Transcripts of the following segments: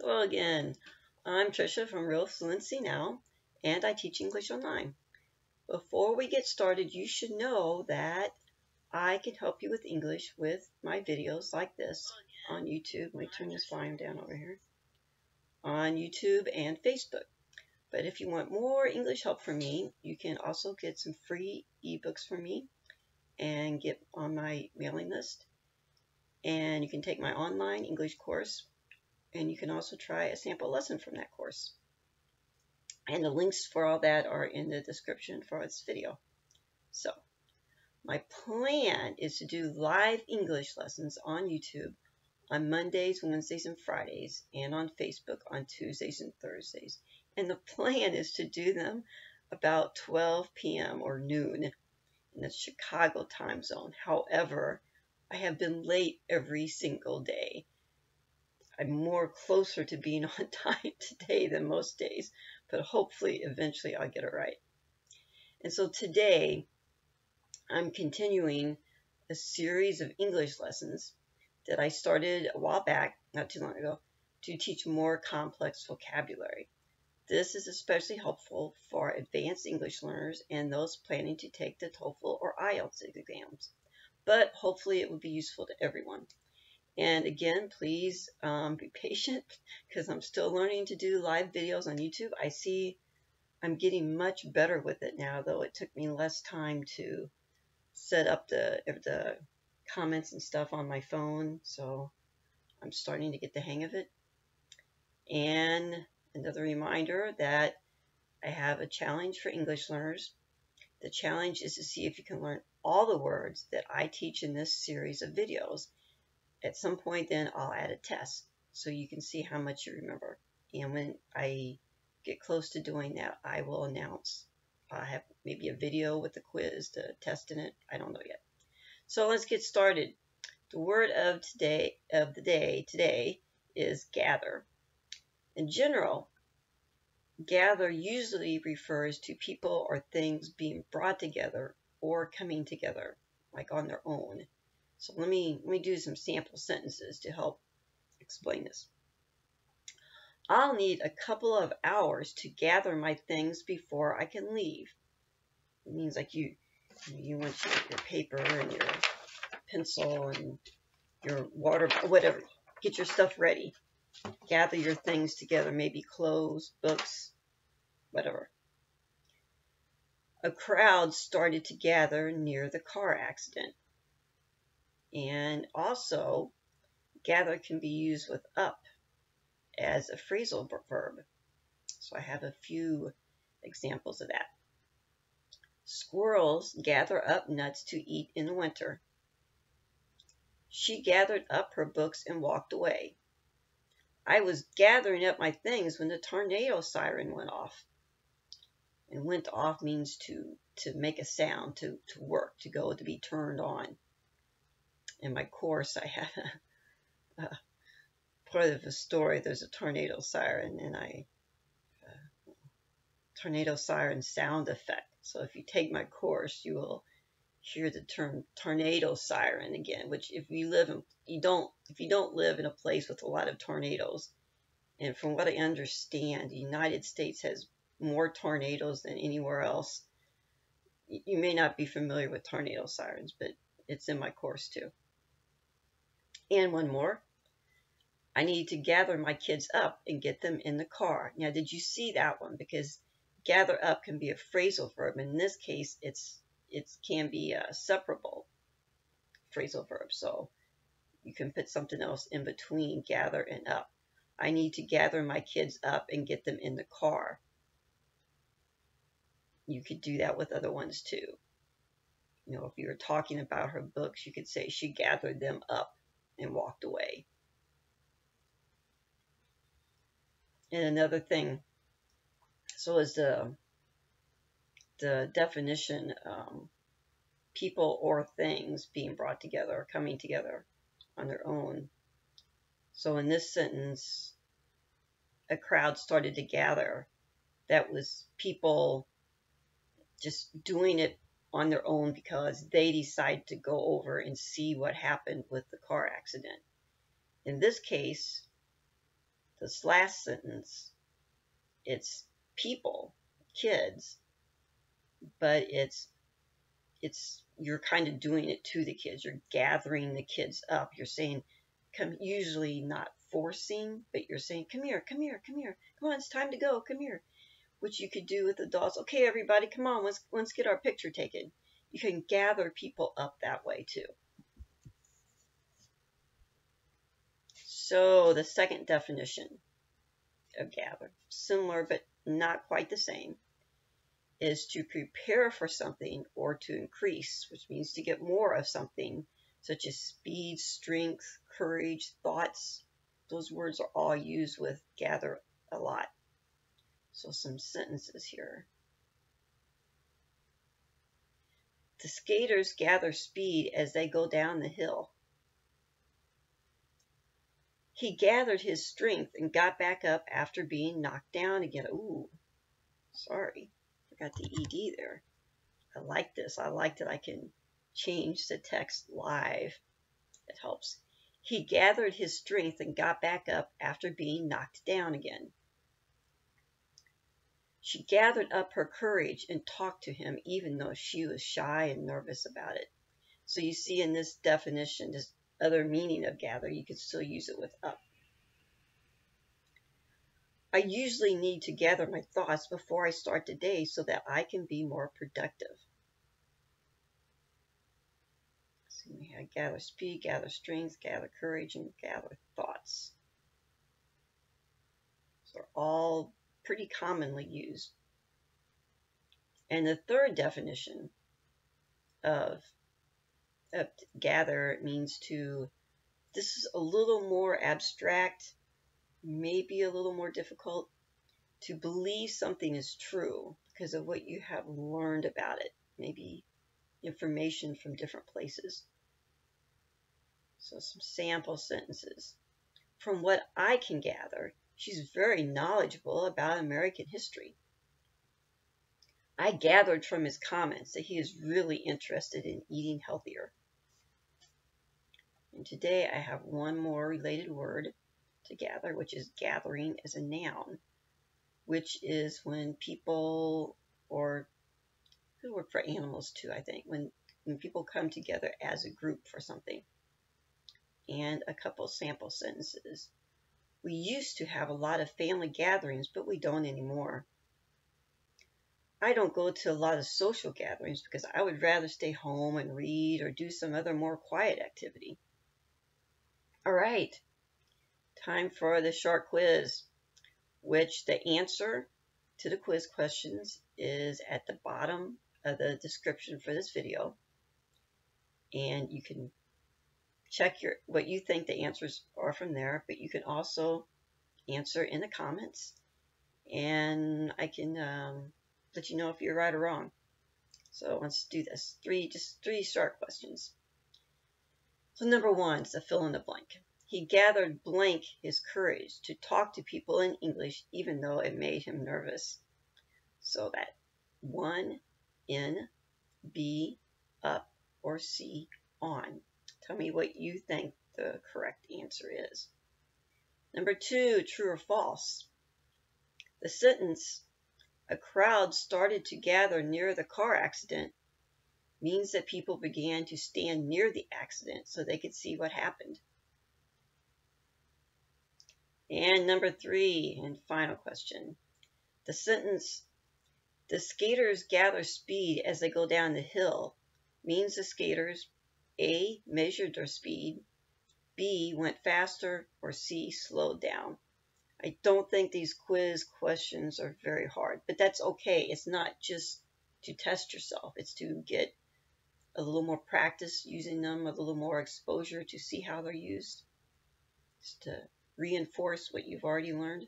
Hello again. I'm Trisha from Real Fluency Now, and I teach English online. Before we get started, you should know that I can help you with English with my videos like this on YouTube. Let me turn this volume down over here. On YouTube and Facebook. But if you want more English help from me, you can also get some free ebooks from me and get on my mailing list. And you can take my online English course, and you can also try a sample lesson from that course. And the links for all that are in the description for this video. So, my plan is to do live English lessons on YouTube on Mondays, Wednesdays, and Fridays, and on Facebook on Tuesdays and Thursdays. And the plan is to do them about 12 p.m. or noon in the Chicago time zone. However, I have been late every single day. I'm more closer to being on time today than most days, but hopefully eventually I'll get it right. And so today I'm continuing a series of English lessons that I started a while back, not too long ago, to teach more complex vocabulary. This is especially helpful for advanced English learners and those planning to take the TOEFL or IELTS exams, but hopefully it will be useful to everyone. And again, please be patient because I'm still learning to do live videos on YouTube. I see I'm getting much better with it now, though it took me less time to set up the comments and stuff on my phone. So I'm starting to get the hang of it. And another reminder that I have a challenge for English learners. The challenge is to see if you can learn all the words that I teach in this series of videos. At some point then I'll add a test so you can see how much you remember. And when I get close to doing that, I will announce. I'll have maybe a video with a quiz to test in it. I don't know yet. So let's get started. The word of the day today is gather. In general, gather usually refers to people or things being brought together or coming together, like on their own. So let me do some sample sentences to help explain this. I'll need a couple of hours to gather my things before I can leave. It means like you want your paper and your pencil and your water, whatever. Get your stuff ready. Gather your things together, maybe clothes, books, whatever. A crowd started to gather near the car accident. And also, gather can be used with up as a phrasal verb. So I have a few examples of that. Squirrels gather up nuts to eat in the winter. She gathered up her books and walked away. I was gathering up my things when the tornado siren went off. And went off means to make a sound, to work, to go, to be turned on. In my course, I had part of the story. There's a tornado siren, and tornado siren sound effect. So if you take my course, you will hear the term tornado siren again. Which, if you don't live in a place with a lot of tornadoes, and from what I understand, the United States has more tornadoes than anywhere else. You may not be familiar with tornado sirens, but it's in my course too. And one more. I need to gather my kids up and get them in the car. Now, did you see that one? Because gather up can be a phrasal verb. In this case, it can be a separable phrasal verb. So you can put something else in between gather and up. I need to gather my kids up and get them in the car. You could do that with other ones too. You know, if you were talking about her books, you could say she gathered them up and walked away. And another thing, so is the definition, people or things being brought together or coming together on their own. So in this sentence, a crowd started to gather. That was people just doing it on their own because they decided to go over and see what happened with the car accident. In this case, This last sentence, it's people, kids, but it's you're kind of doing it to the kids. You're gathering the kids up. You're saying, come, usually not forcing, but you're saying, come here, come here, come here. Come on, it's time to go. Come here. Which you could do with adults. Okay, everybody, come on, let's get our picture taken. You can gather people up that way too. So the second definition of gather, similar but not quite the same, is to prepare for something or to increase, which means to get more of something, such as speed, strength, courage, thoughts. Those words are all used with gather a lot. So some sentences here. The skaters gather speed as they go down the hill. He gathered his strength and got back up after being knocked down again. Ooh, sorry. Forgot the ED there. I like this. I like that I can change the text live. It helps. He gathered his strength and got back up after being knocked down again. She gathered up her courage and talked to him even though she was shy and nervous about it. So you see in this definition, this other meaning of gather, you could still use it with up. I usually need to gather my thoughts before I start the day so that I can be more productive. So we have gather speed, gather strength, gather courage, and gather thoughts. So they're all pretty commonly used. And the third definition of gather means to, this is a little more abstract, maybe a little more difficult, to believe something is true because of what you have learned about it, maybe information from different places. So some sample sentences. From what I can gather, she's very knowledgeable about American history. I gathered from his comments that he is really interested in eating healthier. And today I have one more related word to gather, which is gathering as a noun, which is when people, or could work for animals too, I think, when people come together as a group for something. And a couple sample sentences. We used to have a lot of family gatherings, but we don't anymore. I don't go to a lot of social gatherings because I would rather stay home and read or do some other more quiet activity. All right, time for the short quiz, which the answer to the quiz questions is at the bottom of the description for this video. And you can check what you think the answers are from there, but you can also answer in the comments, and I can let you know if you're right or wrong. So let's do this. Just three short questions. So number one is a fill in the blank. He gathered blank his courage to talk to people in English even though it made him nervous. So that 1, in, B, up, or C, on. Tell me what you think the correct answer is. Number 2, true or false. The sentence, a crowd started to gather near the car accident, means that people began to stand near the accident so they could see what happened. And number 3, and final question. The sentence, the skaters gather speed as they go down the hill, means the skaters, A, measured their speed, B, went faster, or C, slowed down. I don't think these quiz questions are very hard, but that's okay. It's not just to test yourself. It's to get a little more practice using them, a little more exposure to see how they're used, just to reinforce what you've already learned.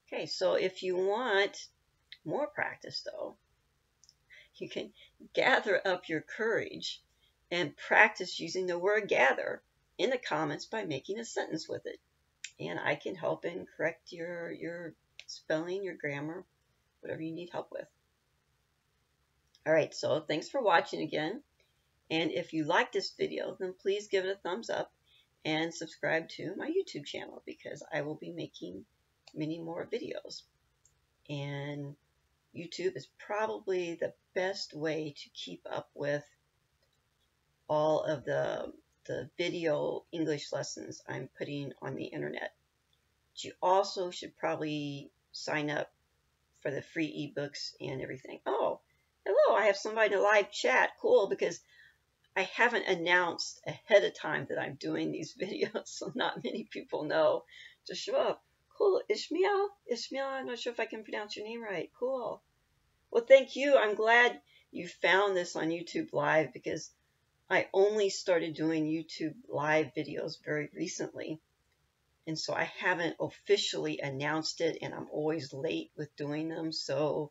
Okay, so if you want more practice, though, you can gather up your courage and practice using the word gather in the comments by making a sentence with it. And I can help and correct your spelling, your grammar, whatever you need help with. All right, so thanks for watching again. And if you like this video, then please give it a thumbs up and subscribe to my YouTube channel because I will be making many more videos. And YouTube is probably the best way to keep up with all of the video English lessons I'm putting on the internet. But you also should probably sign up for the free ebooks and everything. Oh, hello, I have somebody in a live chat. Cool, because I haven't announced ahead of time that I'm doing these videos, so not many people know to show up. Cool, Ishmael, I'm not sure if I can pronounce your name right. Cool. Well, thank you. I'm glad you found this on YouTube Live because I only started doing YouTube Live videos very recently. And so I haven't officially announced it, and I'm always late with doing them. So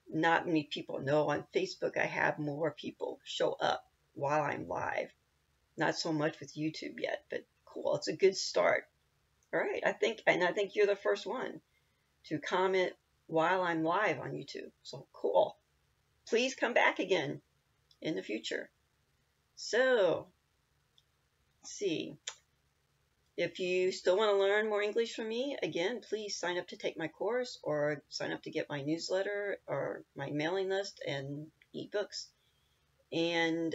not many people know. On Facebook, I have more people show up while I'm live. Not so much with YouTube yet, but cool. It's a good start. All right. I think you're the first one to comment while I'm live on YouTube. So cool. Please come back again in the future. So, let's see. If you still want to learn more English from me, again, please sign up to take my course or sign up to get my newsletter or my mailing list and ebooks. And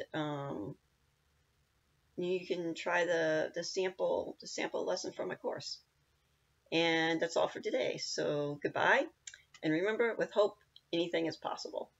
you can try the sample lesson from my course. And that's all for today. So goodbye. And remember, with hope, anything is possible.